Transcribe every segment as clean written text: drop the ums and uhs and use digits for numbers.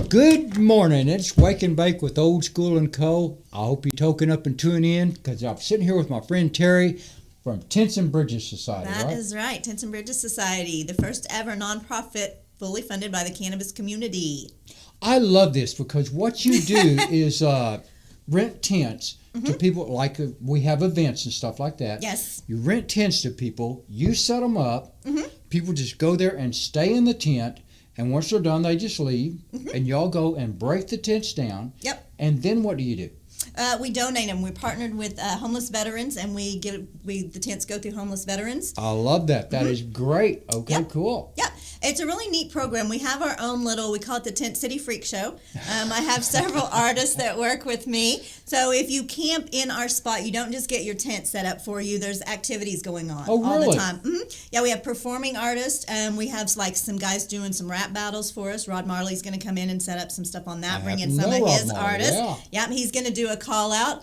Good morning. It's Wake and Bake with Old School and Co. I hope you're token up and tune in because I'm sitting here with my friend Terry from Tents and Bridges Society. That is right. Tents and Bridges Society, the first ever nonprofit fully funded by the cannabis community. I love this because what you do is rent tents to people, like we have events and stuff like that. Yes. You rent tents to people, you set them up, people just go there and stay in the tent. And once they're done, they just leave, and y'all go and break the tents down. Yep. And then what do you do? We donate them. We're partnered with homeless veterans, and the tents go through homeless veterans. I love that. That is great. Okay, Yep. cool. Yep. It's a really neat program. We have our own we call it the Tent City Freak Show. I have several artists that work with me. So if you camp in our spot, you don't just get your tent set up for you. There's activities going on all really? the time. Yeah, we have performing artists. We have some guys doing some rap battles for us. Rod Marley's going to come in and set up some stuff on that, bring in some of his artists. Yeah. Yep, he's going to do a call out.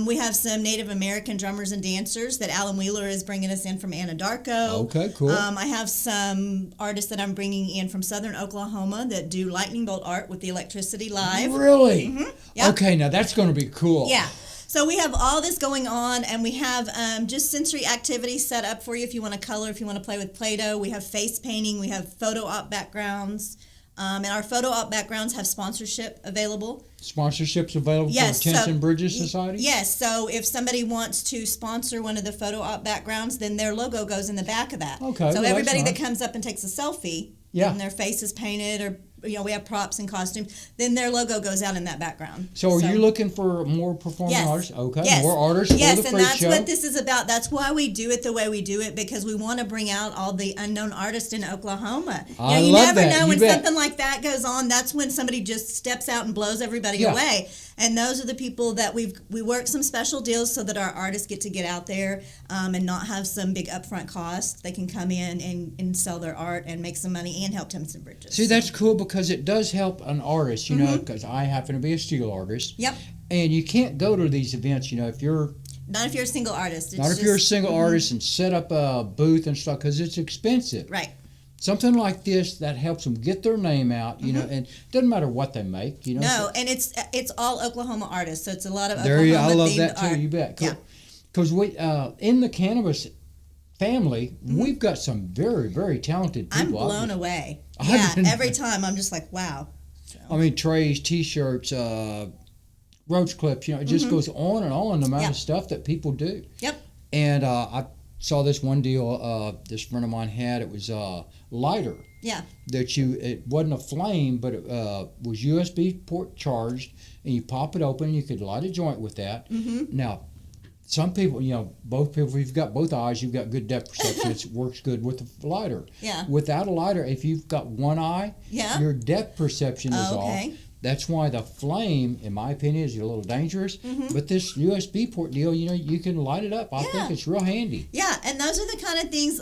We have some Native American drummers and dancers that Alan Wheeler is bringing us in from Anadarko. Okay, cool. I have some artists that I'm bringing in from southern Oklahoma that do lightning bolt art with the electricity live. Really? Yep. Okay, now that's going to be cool. Yeah. So we have all this going on, and we have just sensory activities set up for you if you want to color, if you want to play with Play-Doh. We have face painting. We have photo op backgrounds. And our photo op backgrounds have sponsorship available. Sponsorships available for the Tents and Bridges Society? Yes. So if somebody wants to sponsor one of the photo op backgrounds, then their logo goes in the back of that. Okay. So well, everybody that's that comes up and takes a selfie, Yeah. and their face is painted, or we have props and costumes, then their logo goes out in that background. So are you looking for more performing Yes. artists? Okay. Yes. More artists for the Yes, and freak that's show. what this is about. That's why we do it the way we do it, because we want to bring out all the unknown artists in Oklahoma. I you love never that. know You when bet. something like that goes on. That's when somebody just steps out and blows everybody Yeah. away. And those are the people that we work some special deals so that our artists get to get out there and not have some big upfront cost. They can come in and sell their art and make some money and help Tents and Bridges. See, that's cool because it does help an artist, you know, because I happen to be a steel artist. Yep. And you can't go to these events, you know, if you're Not if you're a single artist. not if you're a single artist and set up a booth and stuff because it's expensive. Right. Something like this that helps them get their name out, you know, and it doesn't matter what they make, you know. No, and it's all Oklahoma artists, so it's a lot of There you, Oklahoma I love themed that too. art. You bet. Yeah. Because we in the cannabis family, we've got some very, very talented I'm people. blown away. I've Yeah, been- every time I'm just like, wow. So, I mean, trays, T-shirts, roach clips. You know, it just goes on and on. The amount of stuff that people do. Yep. And I saw this one deal. This friend of mine had. It was a lighter. Yeah. That it wasn't a flame, but it was USB port charged, and you pop it open, and you could light a joint with that. Now, some people, you know, both people, if you've got both eyes, you've got good depth perception. It works good with a lighter. Yeah. Without a lighter, if you've got one eye, Yeah. your depth perception is off. Okay. That's why the flame, in my opinion, is a little dangerous. But this USB port deal, you know, you can light it up. I think it's real handy. Yeah, and those are the kind of things,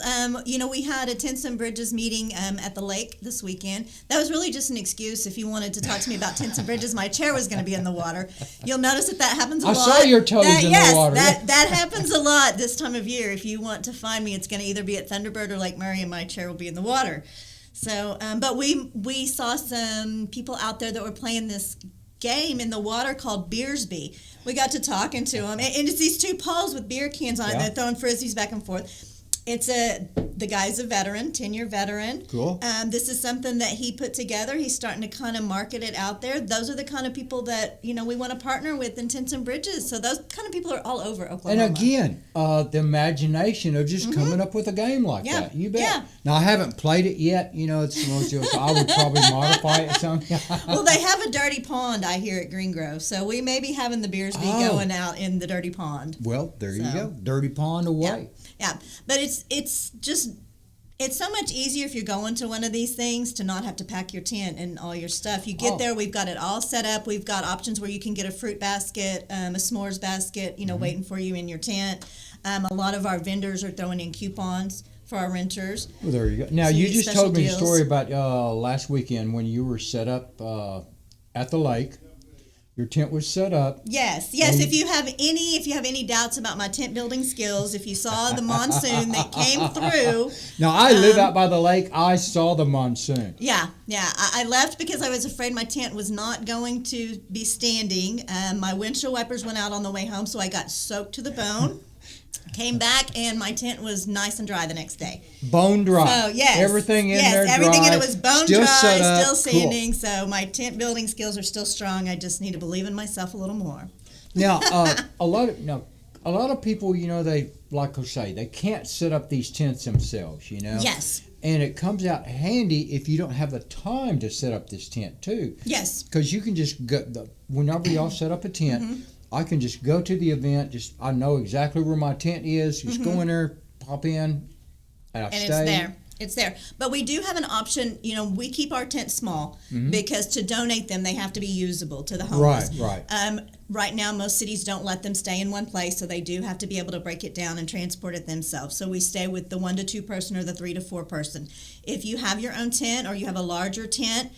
we had a Tents and Bridges meeting at the lake this weekend. That was really just an excuse if you wanted to talk to me about Tents and Bridges. My chair was going to be in the water. You'll notice that happens a lot. I saw your toes in the water. That happens a lot this time of year. If you want to find me, it's going to either be at Thunderbird or Lake Murray, and my chair will be in the water. So, but we saw some people out there that were playing this game in the water called Beersby. We got to talking to them, and it's these two poles with beer cans on it. They're throwing frisbees back and forth. The guy's a veteran, 10-year veteran. Cool. This is something that he put together. He's starting to kind of market it out there. Those are the kind of people that, we want to partner with in Tents and Bridges. So those kind of people are all over Oklahoma. And again, the imagination of just coming up with a game like that. You bet. Yeah. Now, I haven't played it yet. You know, it's I would probably modify it somehow. Well, they have a dirty pond, I hear, at Green Grove. So we may be having the Beersby going out in the dirty pond. Well, there you go. Dirty pond away. Yeah, but it's so much easier if you're going to one of these things to not have to pack your tent and all your stuff. You get there, we've got it all set up. We've got options where you can get a fruit basket, a s'mores basket, waiting for you in your tent. A lot of our vendors are throwing in coupons for our renters. Well, there you go. Now, So you you just special told me a deals. story about last weekend when you were set up at the lake. Your tent was set up. Yes. If you have any doubts about my tent building skills, if you saw the monsoon that came through. Now I live out by the lake. I saw the monsoon. Yeah. I left because I was afraid my tent was not going to be standing. My windshield wipers went out on the way home, so I got soaked to the bone. Came back and my tent was nice and dry the next day. Bone dry. So yes, everything in there dry. Everything in it was bone still dry, set up. still standing. Cool. So my tent building skills are still strong. I just need to believe in myself a little more. Now, a lot of people, they like to say they can't set up these tents themselves. Yes. And it comes out handy if you don't have the time to set up this tent too. Yes. Because you can just go whenever y'all set up a tent. Mm-hmm. I can just go to the event. I know exactly where my tent is. Just go in there, pop in, and stay. It's there. But we do have an option. We keep our tents small because to donate them, they have to be usable to the homeless. Right. Right now, most cities don't let them stay in one place, so they do have to be able to break it down and transport it themselves. So we stay with the 1 to 2 person or the 3 to 4 person. If you have your own tent or you have a larger tent,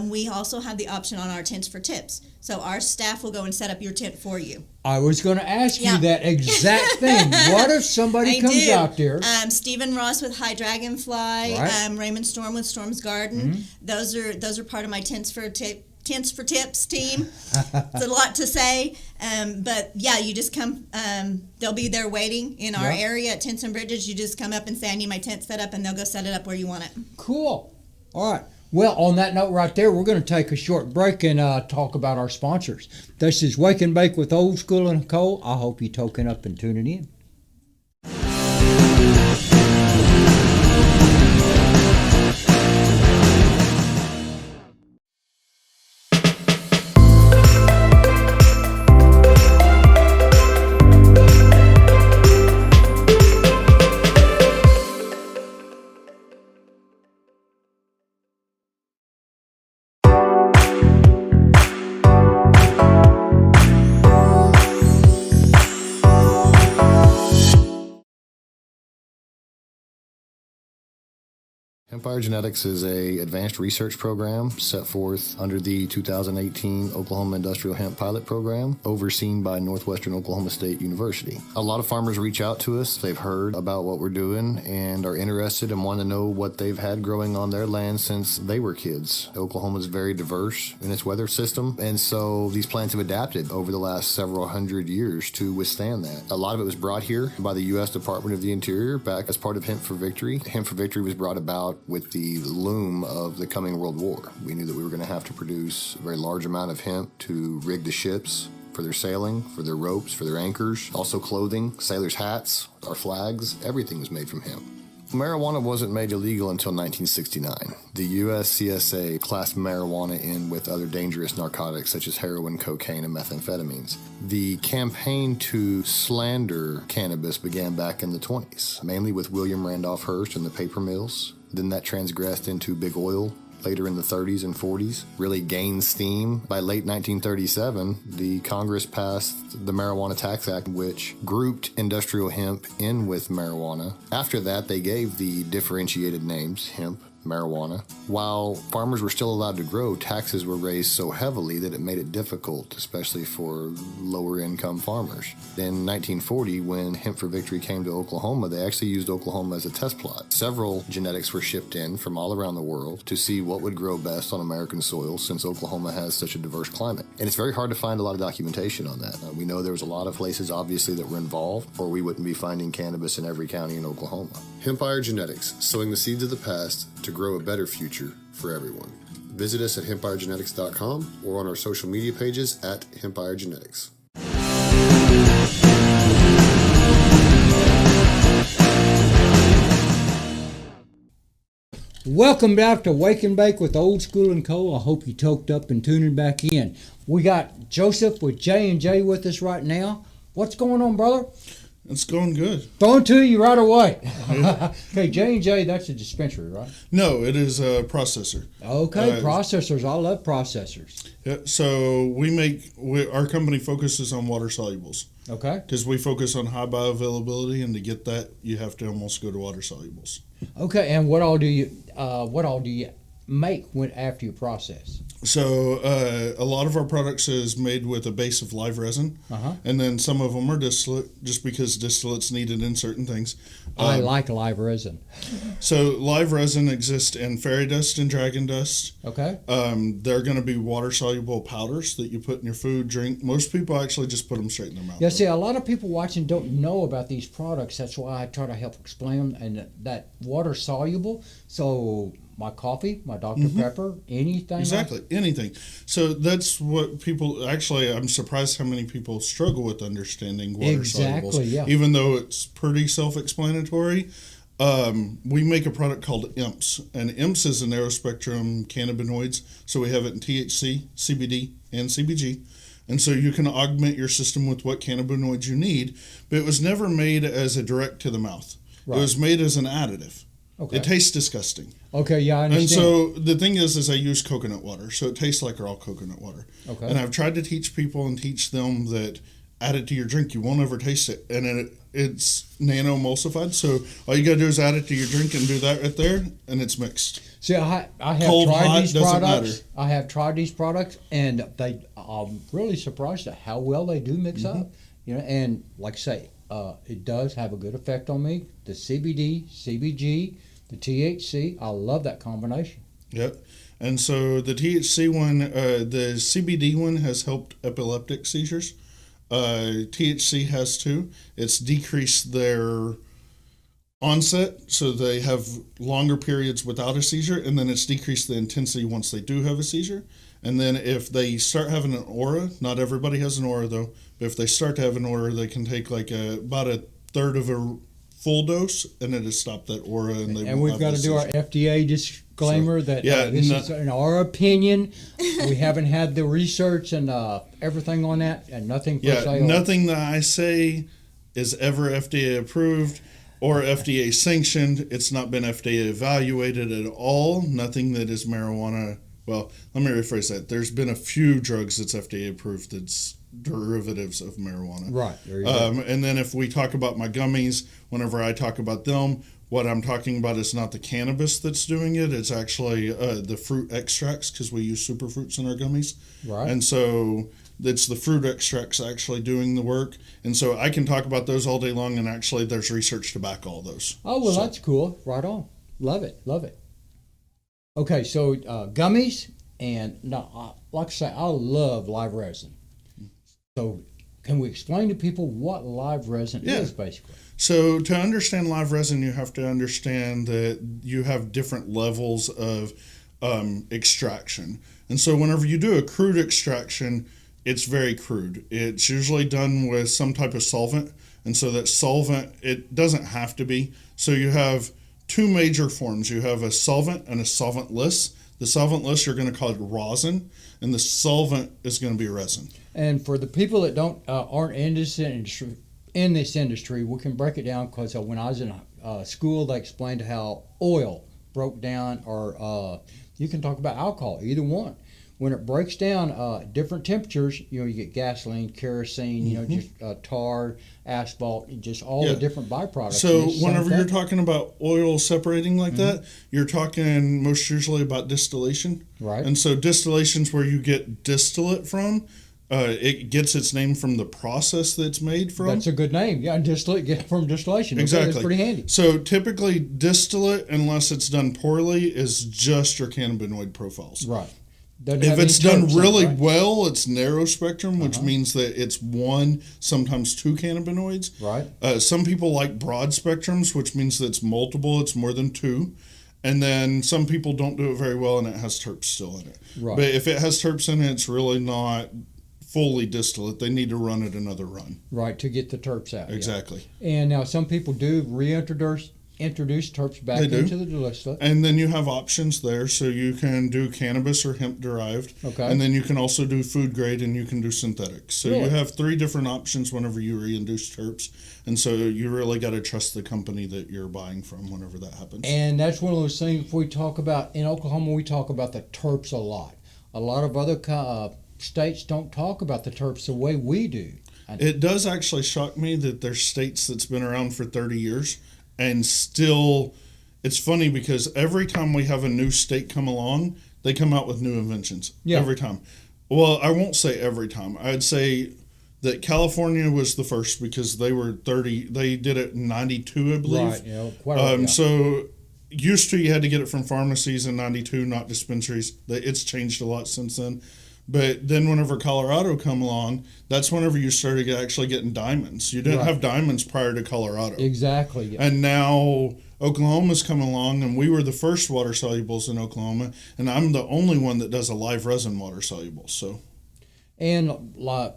we also have the option on our tents for tips. So our staff will go and set up your tent for you. I was going to ask you that exact thing. What if somebody comes out there? Stephen Ross with High Dragonfly, right. Raymond Storm with Storm's Garden. Mm-hmm. Those are part of my Tents for Tips team. It's a lot to say, but yeah, you just come. They'll be there waiting in our area at Tents and Bridges. You just come up and say, "I need my tent set up," and they'll go set it up where you want it. Cool. All right. Well, on that note right there, we're going to take a short break and talk about our sponsors. This is Wake and Bake with Old School and Co. I hope you token up and tuning in. Hempire Genetics is an advanced research program set forth under the 2018 Oklahoma Industrial Hemp Pilot Program, overseen by Northwestern Oklahoma State University. A lot of farmers reach out to us. They've heard about what we're doing and are interested and want to know what they've had growing on their land since they were kids. Oklahoma is very diverse in its weather system, and so these plants have adapted over the last several hundred years to withstand that. A lot of it was brought here by the U.S. Department of the Interior back as part of Hemp for Victory. Hemp for Victory was brought about with the loom of the coming World War. We knew that we were going to have to produce a very large amount of hemp to rig the ships for their sailing, for their ropes, for their anchors, also clothing, sailors' hats, our flags, everything was made from hemp. Marijuana wasn't made illegal until 1969. The USCSA classed marijuana in with other dangerous narcotics such as heroin, cocaine, and methamphetamines. The campaign to slander cannabis began back in the 20s, mainly with William Randolph Hearst and the paper mills. Then that transgressed into big oil later in the 30s and 40s, really gained steam. By late 1937, the Congress passed the Marijuana Tax Act, which grouped industrial hemp in with marijuana. After that, they gave the differentiated names, hemp, marijuana. While farmers were still allowed to grow, taxes were raised so heavily that it made it difficult, especially for lower income farmers. In 1940, when Hemp for Victory came to Oklahoma, they actually used Oklahoma as a test plot. Several genetics were shipped in from all around the world to see what would grow best on American soil, since Oklahoma has such a diverse climate. And it's very hard to find a lot of documentation on that. We know there was a lot of places, obviously, that were involved, or we wouldn't be finding cannabis in every county in Oklahoma. Hempire Genetics, sowing the seeds of the past to grow a better future for everyone. Visit us at HempireGenetics.com or on our social media pages at Hempire Genetics. Welcome back to Wake and Bake with Old School and Co. I hope you toked up and tuning back in. We got Joseph with J&J with us right now. What's going on, brother? It's going good. Throwing to you right away. Okay, J&J, that's a dispensary, right? No, it is a processor. Okay, processors. I love processors. Yeah, so our company focuses on water solubles. Okay. Because we focus on high bioavailability, and to get that, you have to almost go to water solubles. Okay, and what all do you make when after you process? So a lot of our products is made with a base of live resin, and then some of them are distillate, just because distillate's needed in certain things. I like live resin. So live resin exists in fairy dust and dragon dust. Okay. They're going to be water-soluble powders that you put in your food, drink. Most people actually just put them straight in their mouth. Yeah, see, a lot of people watching don't know about these products. That's why I try to help explain them. And that water soluble, so my coffee, my Dr. Pepper, anything. Exactly, anything. So that's what people, actually, I'm surprised how many people struggle with understanding water solubles. Yeah. Even though it's pretty self-explanatory. We make a product called IMPS, and IMPS is a narrow spectrum cannabinoids. So we have it in THC, CBD, and CBG. And so you can augment your system with what cannabinoids you need, but it was never made as a direct to the mouth. Right. It was made as an additive. Okay. It tastes disgusting. Okay, yeah, I understand. And so the thing is I use coconut water, so it tastes like raw coconut water. Okay. And I've tried to teach people and teach them that add it to your drink, you won't ever taste it. And it's nano emulsified, so all you got to do is add it to your drink and do that right there, and it's mixed. See, I have Cold, tried hot, these doesn't products. matter. I have tried these products, and I'm really surprised at how well they do mix up. You know, and like I say, it does have a good effect on me. The CBD, CBG, the THC, I love that combination. Yep. And so the THC one, the CBD one has helped epileptic seizures. THC has too. It's decreased their onset, so they have longer periods without a seizure, and then it's decreased the intensity once they do have a seizure. And then if they start having an aura, not everybody has an aura though, but if they start to have an aura, they can take like about a third of a full dose, and it'll stop that aura. And we've got to do our FDA disclaimer that this is in our opinion. We haven't had the research and everything on that, and nothing for sale. Nothing that I say is ever FDA approved or FDA sanctioned. It's not been FDA evaluated at all. Nothing that is marijuana. Well, let me rephrase that. There's been a few drugs that's FDA approved that's derivatives of marijuana. Right. There you go. And then if we talk about my gummies, whenever I talk about them, what I'm talking about is not the cannabis that's doing it. It's actually the fruit extracts, because we use superfruits in our gummies. Right. And so it's the fruit extracts actually doing the work. And so I can talk about those all day long, and actually there's research to back all those. Oh, well, that's cool. Right on. Love it. Love it. Okay, so gummies, and like I say, I love live resin. So can we explain to people what live resin is, basically? So to understand live resin, you have to understand that you have different levels of extraction. And so whenever you do a crude extraction, it's very crude. It's usually done with some type of solvent. And so that solvent, it doesn't have to be. So you have two major forms. You have a solvent and a solventless. The solventless, you're going to call it rosin, and the solvent is going to be resin. And for the people that aren't in this industry, we can break it down, because when I was in school, they explained how oil broke down, or you can talk about alcohol, either one. When it breaks down different temperatures, you get gasoline, kerosene, just tar, asphalt, just all the different byproducts. So whenever you're talking about oil separating like that, you're talking most usually about distillation. Right. And so distillation's where you get distillate from. It gets its name from the process that it's made from. That's a good name. Yeah, distillate, get from distillation. Exactly. That's pretty handy. So typically distillate, unless it's done poorly, is just your cannabinoid profiles. Right. If it's done really well, it's narrow spectrum, which means that it's one, sometimes two cannabinoids. Right. Some people like broad spectrums, which means that it's multiple, it's more than two. And then some people don't do it very well, and it has terps still in it. Right. But if it has terps in it, it's really not fully distillate. They need to run it another run. Right, to get the terps out. Exactly. Yeah. And now some people do introduce terps back into the distillate. And then you have options there. So you can do cannabis or hemp derived. Okay. And then you can also do food grade, and you can do synthetic. So really? You have three different options whenever you reintroduce terps. And so you really got to trust the company that you're buying from whenever that happens. And that's one of those things we talk about. In Oklahoma, we talk about the terps a lot. A lot of other states don't talk about the terps the way we do. It does actually shock me that there's states that's been around for 30 years and still it's funny because every time we have a new state come along, they come out with new inventions. Yeah. Every time. Well, I won't say every time. I'd say that California was the first because they were 30. They did it in 92, I believe. Right. You know, quite a while, yeah. So used to you had to get it from pharmacies in 92, not dispensaries. It's changed a lot since then. But then whenever Colorado come along, that's whenever you started actually getting diamonds. You didn't Right. have diamonds prior to Colorado. Exactly. Yeah. And now Oklahoma's come along, and we were the first water solubles in Oklahoma, and I'm the only one that does a live resin water soluble. So, And like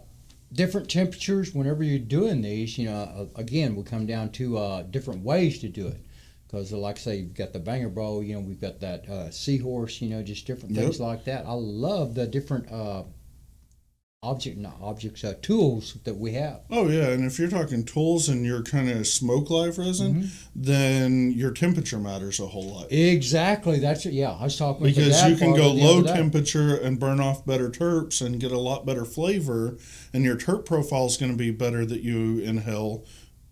different temperatures, whenever you're doing these, you know, again, we come down to different ways to do it. Because, like I say, you've got the banger bowl, you know, we've got that seahorse, you know, just different things like that. I love the different tools that we have. oh yeah, and if you're talking tools and you're kind of smoke live resin, then your temperature matters a whole lot. Exactly. That's it. Yeah, I was talking with Because the you can go the low other day. temperature and burn off better terps and get a lot better flavor, and your terp profile is going to be better that you inhale.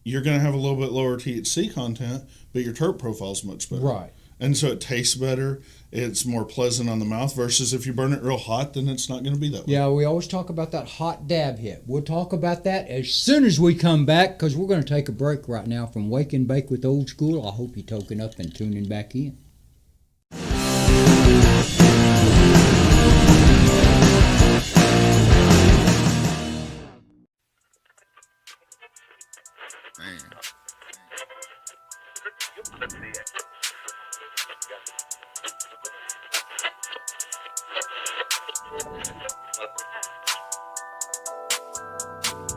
You're going to have a little bit lower THC content, but your terp profile is much better. Right. And so it tastes better. It's more pleasant on the mouth versus if you burn it real hot, then it's not going to be that way. Yeah, we always talk about that hot dab hit. We'll talk about that as soon as we come back because we're going to take a break right now from Wake and Bake with Old School. I hope you're toking up and tuning back in.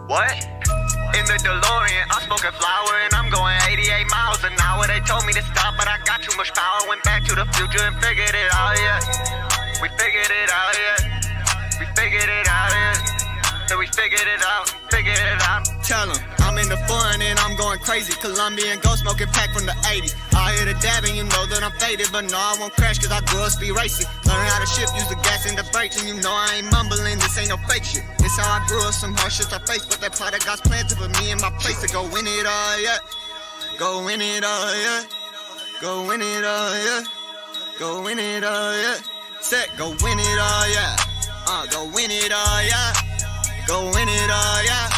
What? In the DeLorean, I'm smoking flower and I'm going 88 miles an hour. They told me to stop, but I got too much power. Went back to the future and figured it out, yeah. We figured it out, yeah. We figured it out, yeah. So we figured it out, figured it out. Tell 'em, I'm in the foreign and I'm going crazy. Colombian gold smoking pack from the 80s. I hear the dabbing, you know that I'm faded. But no, I won't crash cause I grew up speed racing. Learn how to shift, use the gas and the brakes. And you know I ain't mumbling, this ain't no fake shit. This how I grew up, some hard shit I face. But that product God's plan to put me in my place to go win it all, yeah. Go win it all, yeah. Go win it all, yeah. Go win it all, yeah. Set, go win it all, yeah. Go win it all, yeah. Go win it all, yeah.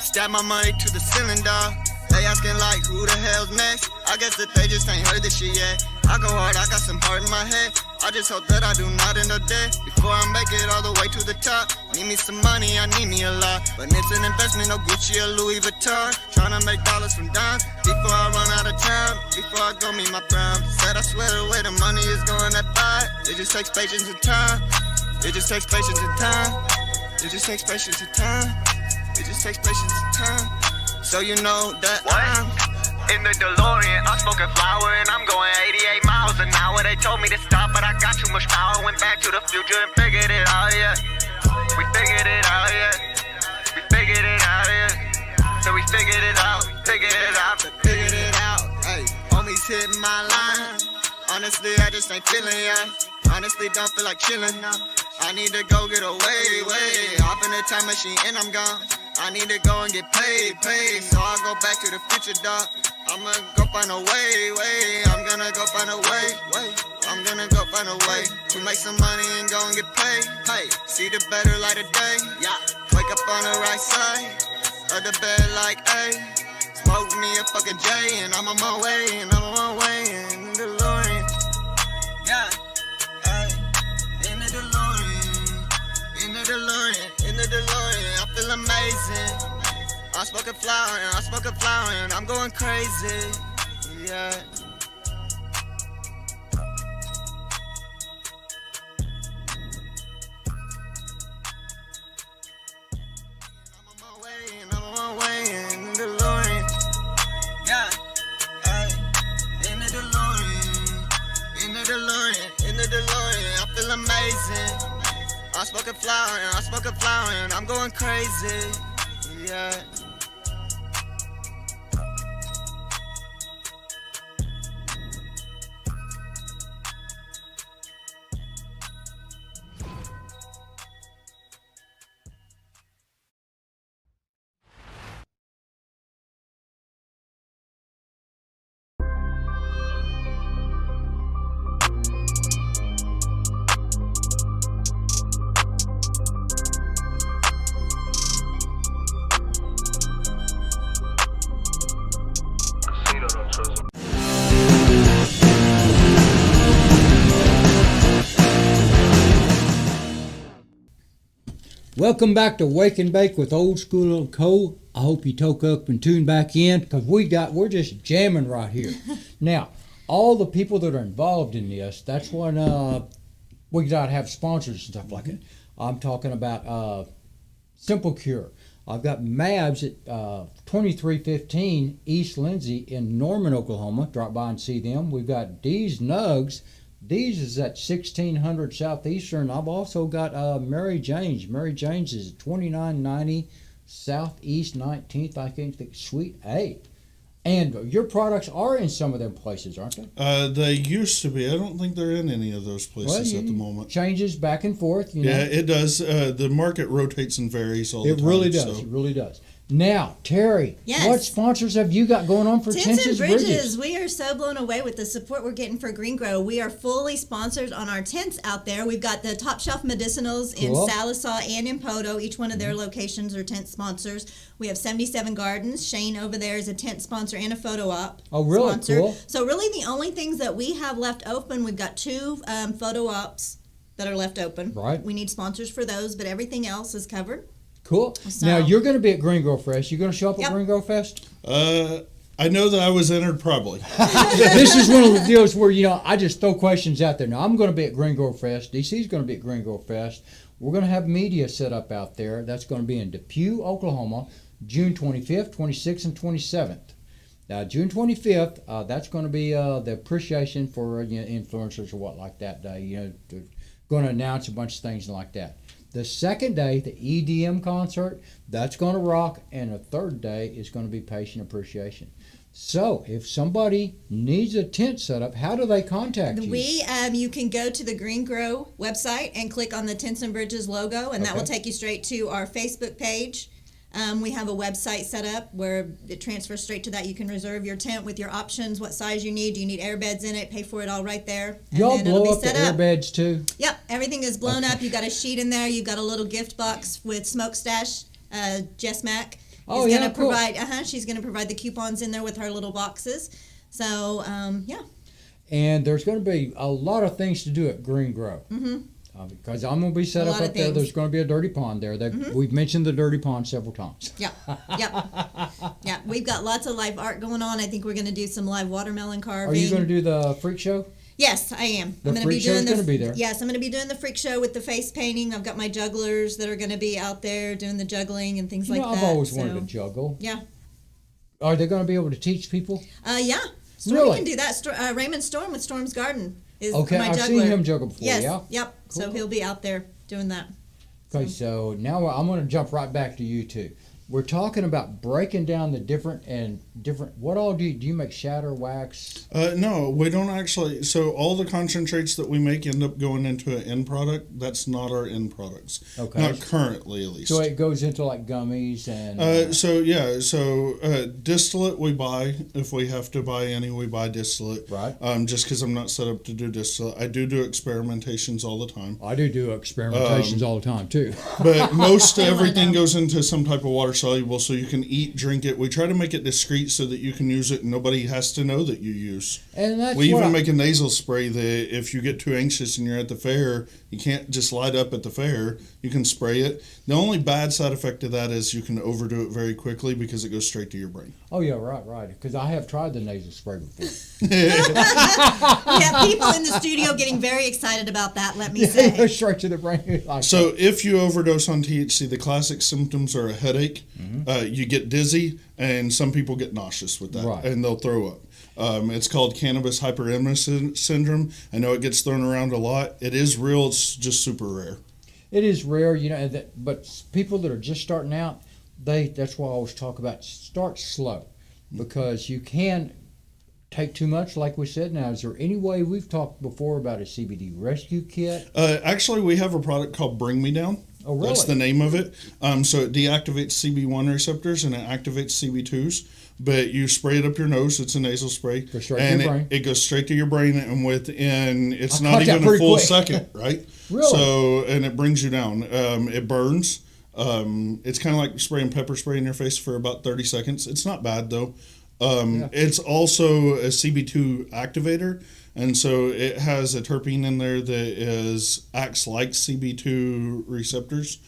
Stab my money to the ceiling, dog. They asking like, who the hell's next? I guess that they just ain't heard this shit yet. I go hard, I got some heart in my head. I just hope that I do not end up dead before I make it all the way to the top. Need me some money, I need me a lot. But it's an investment, no Gucci or Louis Vuitton. Tryna make dollars from dimes before I run out of time. Before I go meet my prime. Said I swear the way the money is going that far. It just takes patience and time. It just takes patience and time. It just takes patience and time. It just takes patience and time. So you know that I'm in the DeLorean. I'm smoking flower and I'm going 88 miles an hour. They told me to stop, but I got too much power. Went back to the future and figured it out, yeah. We figured it out, yeah. We figured it out, yeah. So we figured it out, figured it out, figured it out. Hey, homies hitting my line. Honestly, I just ain't feeling ya. Honestly, don't feel like chilling now. I need to go get away, way. Hop in the time machine and I'm gone. I need to go and get paid. So I go back to the future, dog. I'ma go find a way. I'm gonna go find a way. I'm gonna go find a way to make some money and go and get paid. Hey, see the better light of day. Yeah, wake up on the right side of the bed like, hey, smoke me a fucking J and I'm on my way. In the DeLorean. Yeah, hey, in the DeLorean. In the DeLorean, I feel amazing. I'm smoking flower and I'm going crazy. Yeah. I'm on my way in the DeLorean. Yeah. Hey, in the DeLorean. In the DeLorean, I feel amazing. I'm smoking flower and I'm going crazy. Yeah. Welcome back to Wake and Bake with Old School and Co. I hope you toke up and tune back in because we're just jamming right here. Now, all the people that are involved in this, that's when we got to have sponsors and stuff like that. I'm talking about Simple Cure. I've got Mabs at 2315 East Lindsay in Norman, Oklahoma. Drop by and see them. We've got D's Nugs. D's is at 1600 Southeastern. I've also got Mary Jane's. Mary Jane's is 2990 Southeast 19th, I think, Suite A. And your products are in some of them places, aren't they? They used to be. I don't think they're in any of those places at the moment. Changes back and forth. You know? Yeah, it does. The market rotates and varies all the time. It really does. So. It really does. Now, Terry, Yes. what sponsors have you got going on for Tents and Bridges? Bridges. We are so blown away with the support we're getting for Green Grow. We are fully sponsored on our tents out there. We've got the Top Shelf Medicinals in Cool. Salisaw and in Poto. Each one of their locations are tent sponsors. We have 77 Gardens. Shane over there is a tent sponsor and a photo op Oh, really? sponsor. Cool. So really the only things that we have left open, we've got 2 photo ops that are left open. Right. We need sponsors for those, but everything else is covered. Cool. So- Now, you're going to be at Green Grow Fest. You going to show up at Yep. Green Grow Fest? I know that I was entered probably. This is one of the deals where, I just throw questions out there. Now, I'm going to be at Green Grow Fest. DC's going to be at Green Grow Fest. We're going to have media set up out there. That's going to be in Depew, Oklahoma, June 25th, 26th, and 27th. Now, June 25th, that's going to be the appreciation for influencers or what like that day. Going to announce a bunch of things like that. The second day, the EDM concert, that's going to rock. And the third day is going to be patient appreciation. So, if somebody needs a tent set up, how do they contact you? You can go to the Green Grow website and click on the Tents and Bridges logo, and that will take you straight to our Facebook page. We have a website set up where it transfers straight to that. You can reserve your tent with your options, what size you need. Do you need air beds in it? Pay for it all right there. And Y'all then it'll blow be up the set air up. beds too? Yep, everything is blown up. You've got a sheet in there. You've got a little gift box with Smoke Stash. Jess Mack Oh, is yeah, going to cool. provide. She's going to provide the coupons in there with her little boxes. So yeah. And there's going to be a lot of things to do at Green Grow. Mm-hmm. Because I'm going to be set A up lot of up there. things. There's going to be a dirty pond there. We've mentioned the dirty pond several times. Yep. Yeah. We've got lots of live art going on. I think we're going to do some live watermelon carving. Are you going to do the freak show? Yes, I am. The I'm going to be freak show's doing gonna be there. Yes, I'm going to be doing the freak show with the face painting. I've got my jugglers that are going to be out there doing the juggling and things like that. I've always wanted to juggle. Yeah. Are they going to be able to teach people? Yeah. Stormy Really? can do that. Raymond Storm with Storm's Garden is Okay, my I've juggler. seen him juggle before, Yes. yeah? Yep. So Cool. he'll be out there doing that. Okay, so now I'm going to jump right back to you two. We're talking about breaking down the different. What all do you make? Shatter, wax? No, we don't actually. So all the concentrates that we make end up going into an end product. That's not our end products. Okay. Not currently, at least. So it goes into like gummies and. So distillate we buy. If we have to buy any, we buy distillate. Right. Just because I'm not set up to do distillate, I do experimentations all the time. I do experimentations all the time too. But most I everything know. goes into some type of water soluble, so you can eat, drink it. We try to make it discreet so that you can use it and nobody has to know that you use. And that's We what even I- make a nasal spray that if you get too anxious and you're at the fair, you can't just light up at the fair. You can spray it. The only bad side effect of that is you can overdo it very quickly because it goes straight to your brain. Oh yeah, right. Because I have tried the nasal spray before. We have people in the studio getting very excited about that, let me It say. goes straight to the brain. Like So if you overdose on THC, the classic symptoms are a headache, you get dizzy, and some people get nauseous with that, Right. and they'll throw up. It's called cannabis hyperemesis syndrome. I know it gets thrown around a lot. It is real. It's just super rare. It is rare, but people that are just starting out, that's why I always talk about start slow, because you can take too much, like we said. Now, is there any way, we've talked before about a CBD rescue kit? Actually, we have a product called Bring Me Down. Oh, really? That's the name of it. So it deactivates CB1 receptors and it activates CB2s. But you spray it up your nose. It's a nasal spray. Goes straight to and your brain. it goes straight to your brain. And within, it's I not caught that even a pretty full quick. second, right? Really? So, and it brings you down. It burns. It's kind of like spraying pepper spray in your face for about 30 seconds. It's not bad, though. It's also a CB2 activator. And so it has a terpene in there that acts like CB2 receptors.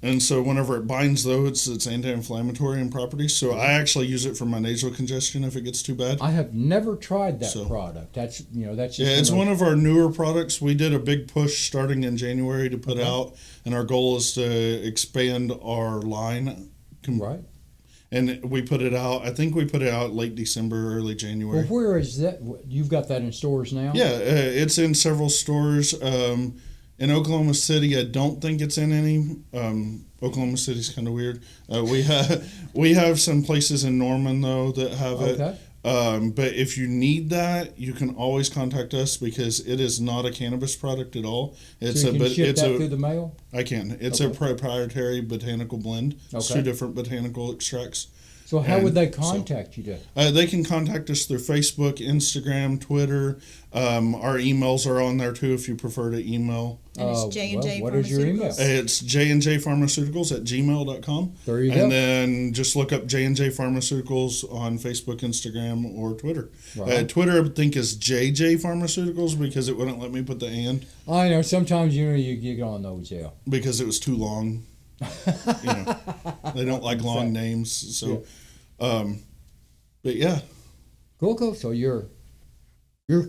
And so whenever it binds those, it's anti-inflammatory in properties. So I actually use it for my nasal congestion if it gets too bad. I have never tried that product. That's that's just it's one of our newer products. We did a big push starting in January to put out, and our goal is to expand our line. Right. And we put it out. I think we put it out late December, early January. Well, where is that? You've got that in stores now? Yeah, it's in several stores. In Oklahoma City, I don't think it's in any. Oklahoma City's kind of weird. We have some places in Norman though that have it. But if you need that, you can always contact us because it is not a cannabis product at all. It's so you can ship that through the mail? I can. It's a proprietary botanical blend. It's 2 different botanical extracts. So how would they contact you? They can contact us through Facebook, Instagram, Twitter. Our emails are on there too if you prefer to email. And it's J&J what is your email? It's jnjpharmaceuticals@gmail.com. There you go. And then just look up J&J Pharmaceuticals on Facebook, Instagram, or Twitter. Right. Twitter, I think, is JJ Pharmaceuticals because it wouldn't let me put the "and." I know. Sometimes you get on those, yeah. Because it was too long. They don't like long names. So, but yeah. Cool. So you're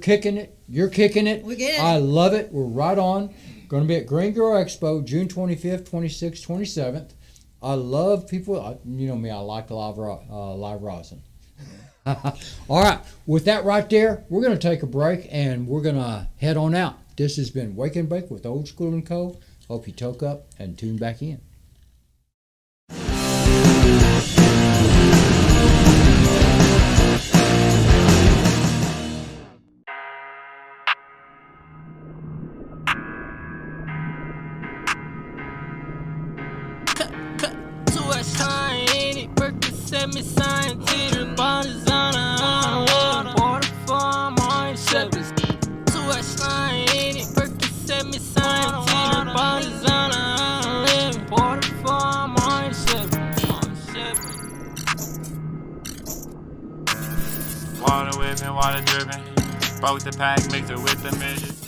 kicking it. You're kicking it. We're good. I love it. We're right on. Going to be at Green Grow Expo, June 25th, 26th, 27th. I love people. You know me. I like live rosin. All right. With that right there, we're going to take a break and we're going to head on out. This has been Wake and Bake with Old School and Co. Hope you toke up and tune back in. Me sign to the bodies on a water for my service. To a sign in it, set me sign to the bodies on a water for my service. Water whipping, water dripping. Broke the pack, mixed it with the midget.